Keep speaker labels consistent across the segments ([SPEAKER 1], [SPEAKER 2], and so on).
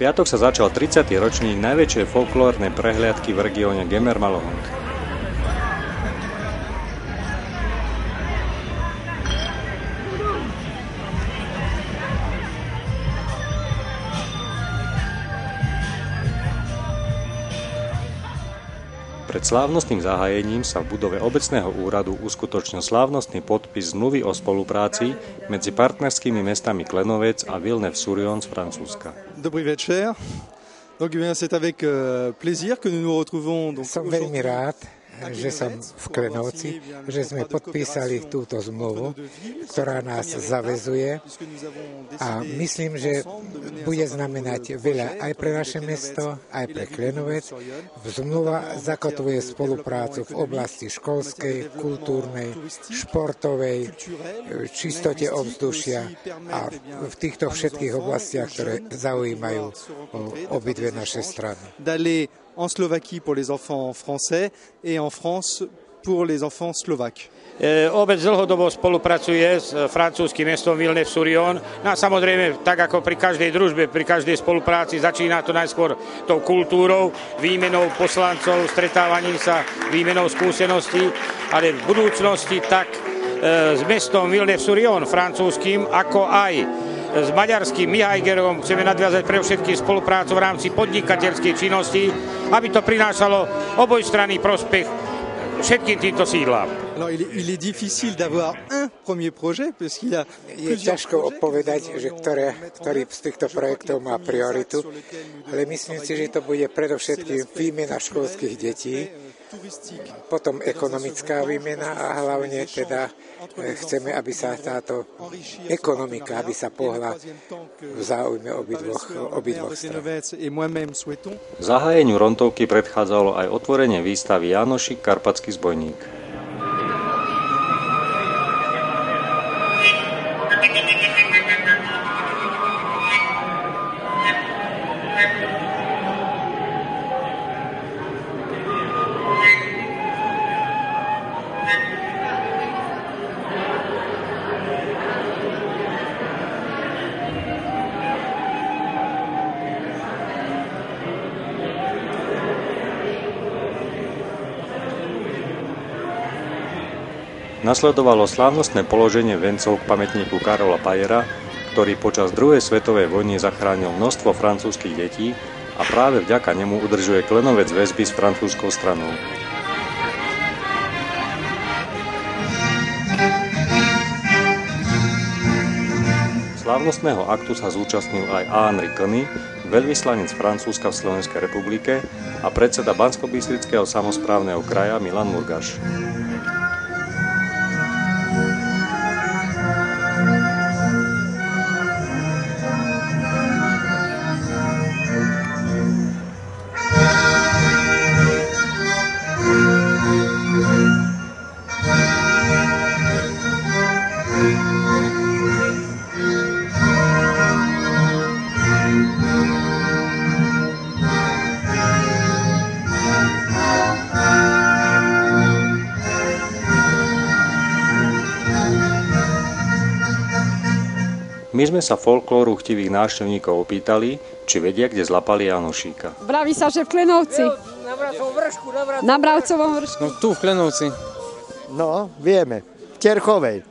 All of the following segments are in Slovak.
[SPEAKER 1] piatok sa začal 30. ročník najväčšej folklórnej prehliadky v regióne Gemer-Malohund. Pred slávnostným zahájením sa v budove obecného úradu uskutočnil slávnostný podpis zmluvy o spolupráci medzi partnerskými mestami Klenovec a Villeneuve-sur-Yonne z Francúzska.
[SPEAKER 2] Dobrý večer. Donc, c'est avec plaisir que nous nous retrouvons.
[SPEAKER 3] Som veľmi rád, že som v Klenovci, že sme podpísali túto zmluvu, ktorá nás zaväzuje a myslím, že bude znamenať veľa aj pre naše mesto, aj pre Klenovec. Zmluva zakotvuje spoluprácu v oblasti školskej, kultúrnej, športovej, čistote ovzdušia a v týchto všetkých oblastiach, ktoré zaujímajú obidve naše strany.
[SPEAKER 2] En Slovaquie pour les enfants français et en France pour les enfants slovaques.
[SPEAKER 4] Obec dlhodobo spolupracuje s francúzskym mestom Villeneuve-sur-Yonne. No a samozrejme, tak ako pri každej družbe, pri každej spolupráci, začína to najskôr tou kultúrou, výmenou poslancov, stretávaním sa, výmenou skúseností, ale v budúcnosti tak s mestom Villeneuve-sur-Yonne, francúzskym, ako aj s maďarským Mihajgerom chceme nadviazať pre všetkým spoluprácu v rámci podnikateľskej činnosti, aby to prinášalo obojstranný prospech všetkým týmto sídlám.
[SPEAKER 2] Alors, il est difficile d'avoir un premier projet parce qu'il y a
[SPEAKER 3] Je ťažko povedať, že ktorý z týchto projektov má prioritu, ale myslím si, že to bude predovšetkým výmena školských detí, potom ekonomická výmena a hlavne teda chceme, aby sa táto ekonomika, aby sa pohla v záujme obidvoch strán.
[SPEAKER 1] Zahájeniu Rontovky predchádzalo aj otvorenie výstavy Jánošík Karpatský zbojník. Nasledovalo slávnostné položenie vencov k pamätníku Karola Pajera, ktorý počas druhej svetovej vojny zachránil množstvo francúzskych detí a práve vďaka nemu udržuje Klenovec väzby s francúzskou stranou. Slávnostného aktu sa zúčastnil aj Henri Kony, veľvyslanec Francúzska v Slovenskej republike a predseda Banskobystrického samosprávneho kraja Milan Murgaš. My sme sa folklóru chtivých návštevníkov opýtali, či vedia, kde zlapali Jánošíka.
[SPEAKER 5] Vraví sa, že v Klenovci. Na Mravcovom vršku.
[SPEAKER 6] No tu v Klenovci.
[SPEAKER 7] No, vieme. V Terchovej.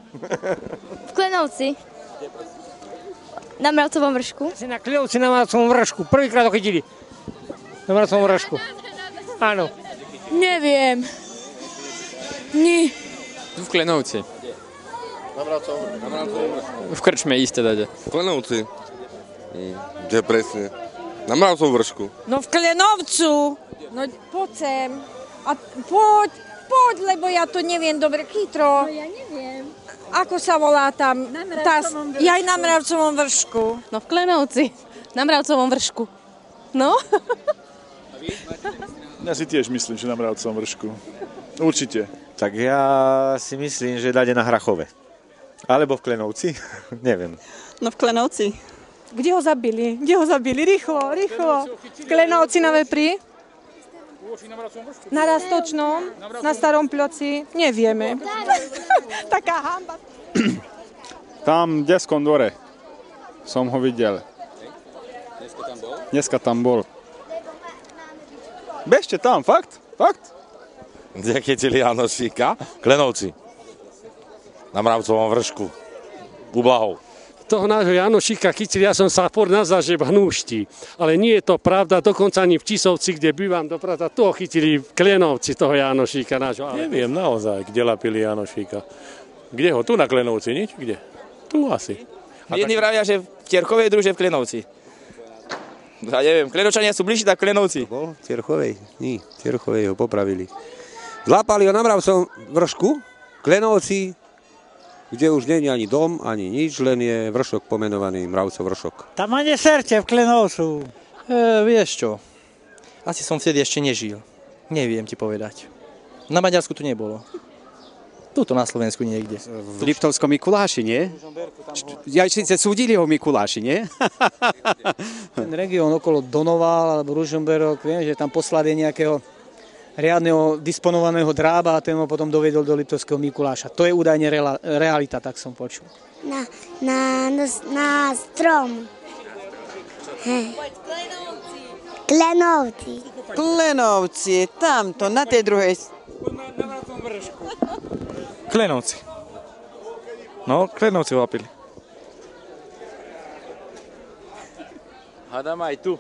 [SPEAKER 8] V Klenovci. Na Mravcovom vršku.
[SPEAKER 9] Na Klenovci na Mravcovom vršku. Prvýkrát ho chytili. Na Mravcovom vršku. Áno.
[SPEAKER 5] Neviem. Nie.
[SPEAKER 6] Tu v Klenovci. V krčme isté dať.
[SPEAKER 10] V Klenovci. Kde presne? Na Mravcovom vršku.
[SPEAKER 5] No v Klenovcu. No poď sem. A poď, lebo ja to neviem dobre, chytro.
[SPEAKER 8] No ja neviem.
[SPEAKER 5] Ako sa volá tam? Aj na Mravcovom vršku.
[SPEAKER 11] No v Klenovci. Na Mravcovom vršku. No.
[SPEAKER 12] Ja si tiež myslím, že na Mravcovom vršku. Určite.
[SPEAKER 7] Tak ja si myslím, že dáde na Hrachove. Alebo v Klenovci? Neviem.
[SPEAKER 11] No v Klenovci.
[SPEAKER 5] Kde ho zabili? Rýchlo. V Klenovci na Vepri? Na Rastočnom? Na Starom Ploci? Nevieme. Taká hamba.
[SPEAKER 12] Tam v Deskom dvore som ho videl. Dneska tam bol. Bežte tam, fakt?
[SPEAKER 13] Kde chytili Janošíka? Klenovci. Na Mravcovom vršku. U Blahov.
[SPEAKER 14] Toho nášho Janošíka chytili, ja som sa nazval, že v Hnúšti. Ale nie je to pravda, dokonca ani v Tisovci, kde bývam doprava, toho chytili Klenovci, toho Janošíka nášho. Ale...
[SPEAKER 15] Neviem naozaj, kde lapili Janošíka. Kde ho? Tu na Klenovci, nič? Kde? Tu asi.
[SPEAKER 16] Jedni vravia, že v Tierchovej, druhé v Klenovci. Ja neviem, Klenovčania sú bližší, tak Klenovci.
[SPEAKER 17] Bol v Tierchovej? Nie, v Tierchovej ho popravili. Zlápali ho na Mravcovom vršku, Klenovci, kde už nie je ani dom, ani nič, len je vršok pomenovaný Mravcov vršok.
[SPEAKER 18] Tam ani srdce v Klenovcu.
[SPEAKER 16] Vieš čo, asi som vtedy ešte nežil. Neviem ti povedať. Na Maďarsku tu nebolo. Tuto na Slovensku niekde.
[SPEAKER 19] V Liptovskom Mikuláši, nie? Ja síce súdili ho Mikuláši, nie?
[SPEAKER 20] Ten región okolo Donoval alebo Ružomberok, viem, že tam poslali nejakého riadneho disponovaného drába a ten ho potom dovedol do Liptovského Mikuláša. To je údajne realita, tak som počul.
[SPEAKER 21] Na strom. Klenovci.
[SPEAKER 22] Klenovci, tamto, na tej druhej.
[SPEAKER 16] Klenovci. No, Klenovci lapili.
[SPEAKER 6] Hádam aj tu.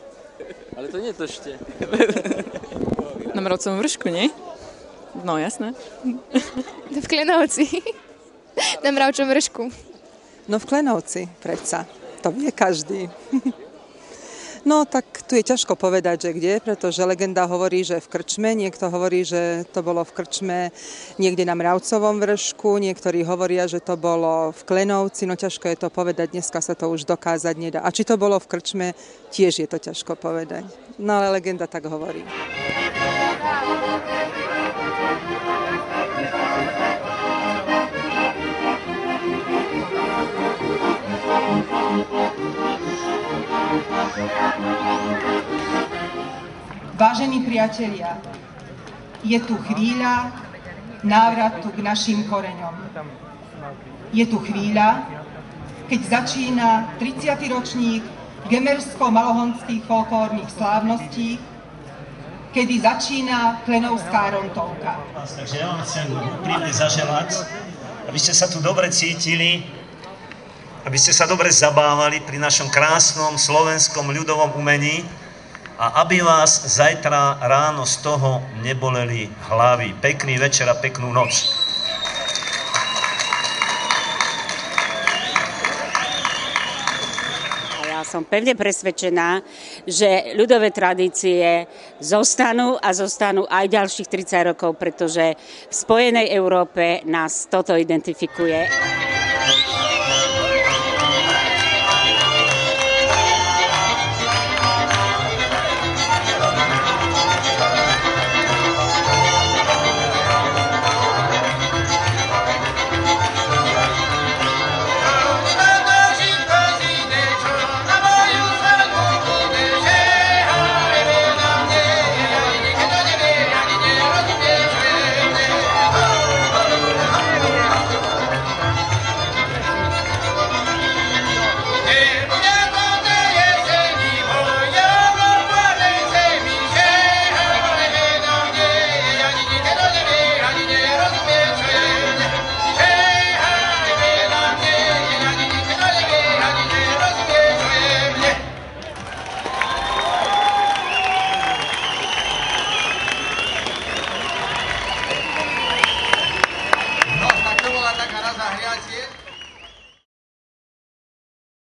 [SPEAKER 6] Ale to nie to ešte.
[SPEAKER 23] Na Mravcovom vršku, nie? No, jasné.
[SPEAKER 8] V Klenovci. Na Mravčovom vršku.
[SPEAKER 22] No v Klenovci, predsa. To vie každý. No tak tu je ťažko povedať, že kde, pretože legenda hovorí, že v krčme, niekto hovorí, že to bolo v krčme niekde na Mravcovom vršku, niektorí hovoria, že to bolo v Klenovci, no ťažko je to povedať, dneska sa to už dokázať nedá. A či to bolo v krčme, tiež je to ťažko povedať. No ale legenda tak hovorí.
[SPEAKER 24] Vážení priatelia, je tu chvíľa návratu k našim koreňom. Je tu chvíľa, keď začína 30. ročník gemersko-malohonských folklórnych slávností, kedy začína Klenovská Rontovka.
[SPEAKER 25] Takže ja vám chcem úprimne zaželať, aby ste sa tu dobre cítili, aby ste sa dobre zabávali pri našom krásnom slovenskom ľudovom umení a aby vás zajtra ráno z toho neboleli hlavy. Pekný večer a peknú noc.
[SPEAKER 26] Ja som pevne presvedčená, že ľudové tradície zostanú a zostanú aj ďalších 30 rokov, pretože v Spojenej Európe nás toto identifikuje.